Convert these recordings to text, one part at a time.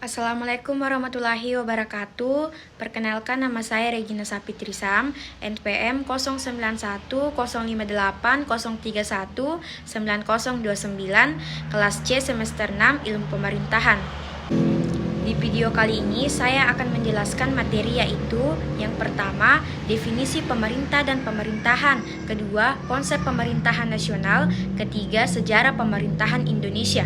Assalamualaikum warahmatullahi wabarakatuh. Perkenalkan, nama saya Regina Sapitri Sam, NPM 09105803190029, kelas C semester 6 Ilmu Pemerintahan. Di video kali ini saya akan menjelaskan materi, yaitu yang pertama, definisi pemerintah dan pemerintahan, kedua, konsep pemerintahan nasional, ketiga, sejarah pemerintahan Indonesia.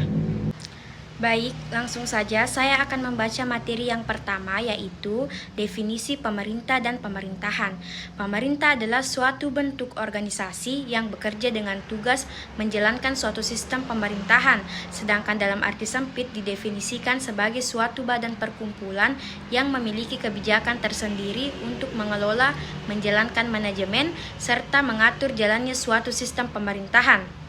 Baik, langsung saja saya akan membaca materi yang pertama, yaitu definisi pemerintah dan pemerintahan. Pemerintah adalah suatu bentuk organisasi yang bekerja dengan tugas menjalankan suatu sistem pemerintahan, sedangkan dalam arti sempit didefinisikan sebagai suatu badan perkumpulan yang memiliki kebijakan tersendiri untuk mengelola, menjalankan manajemen, serta mengatur jalannya suatu sistem pemerintahan.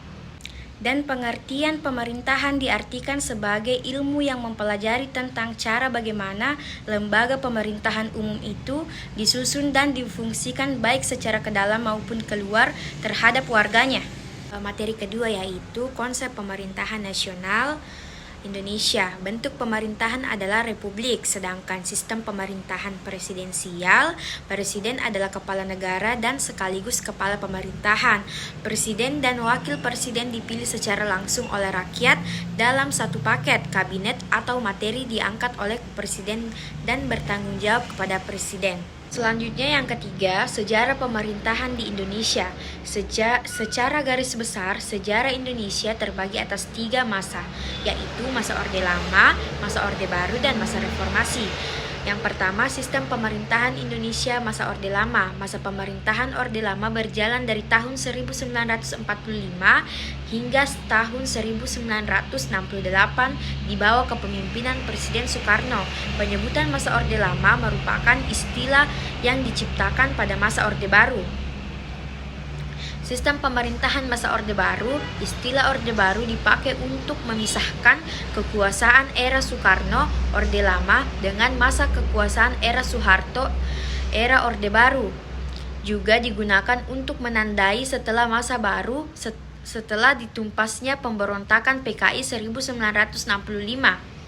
Dan pengertian pemerintahan diartikan sebagai ilmu yang mempelajari tentang cara bagaimana lembaga pemerintahan umum itu disusun dan difungsikan baik secara ke dalam maupun keluar terhadap warganya. Materi kedua yaitu konsep pemerintahan nasional Indonesia. Bentuk pemerintahan adalah republik, sedangkan sistem pemerintahan presidensial. Presiden adalah kepala negara dan sekaligus kepala pemerintahan. Presiden dan wakil presiden dipilih secara langsung oleh rakyat dalam satu paket kabinet atau materi diangkat oleh presiden dan bertanggung jawab kepada presiden. Selanjutnya yang ketiga, sejarah pemerintahan di Indonesia. Secara garis besar, sejarah Indonesia terbagi atas 3 masa, yaitu masa Orde Lama, masa Orde Baru, dan masa Reformasi. Yang pertama, sistem pemerintahan Indonesia masa Orde Lama. Masa pemerintahan Orde Lama berjalan dari tahun 1945 hingga tahun 1968 di bawah kepemimpinan Presiden Soekarno. Penyebutan masa Orde Lama merupakan istilah yang diciptakan pada masa Orde Baru. Sistem pemerintahan masa Orde Baru, istilah Orde Baru dipakai untuk memisahkan kekuasaan era Soekarno, Orde Lama, dengan masa kekuasaan era Soeharto, era Orde Baru. Juga digunakan untuk menandai setelah masa baru setelah ditumpasnya pemberontakan PKI 1965.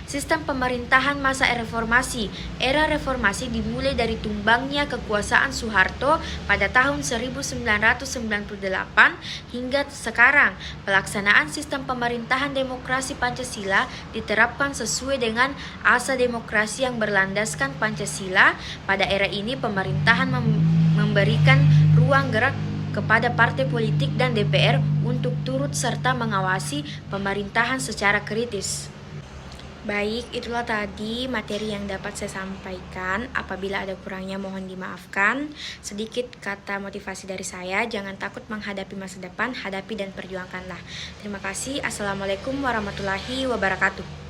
Sistem pemerintahan masa reformasi. Era reformasi dimulai dari tumbangnya kekuasaan Soeharto pada tahun 1998 hingga sekarang. Pelaksanaan sistem pemerintahan demokrasi Pancasila diterapkan sesuai dengan asa demokrasi yang berlandaskan Pancasila. Pada era ini pemerintahan memberikan ruang gerak kepada partai politik dan DPR untuk turut serta mengawasi pemerintahan secara kritis. Baik, itulah tadi materi yang dapat saya sampaikan. Apabila ada kurangnya mohon dimaafkan. Sedikit kata motivasi dari saya, jangan takut menghadapi masa depan, hadapi dan perjuangkanlah. Terima kasih. Assalamualaikum warahmatullahi wabarakatuh.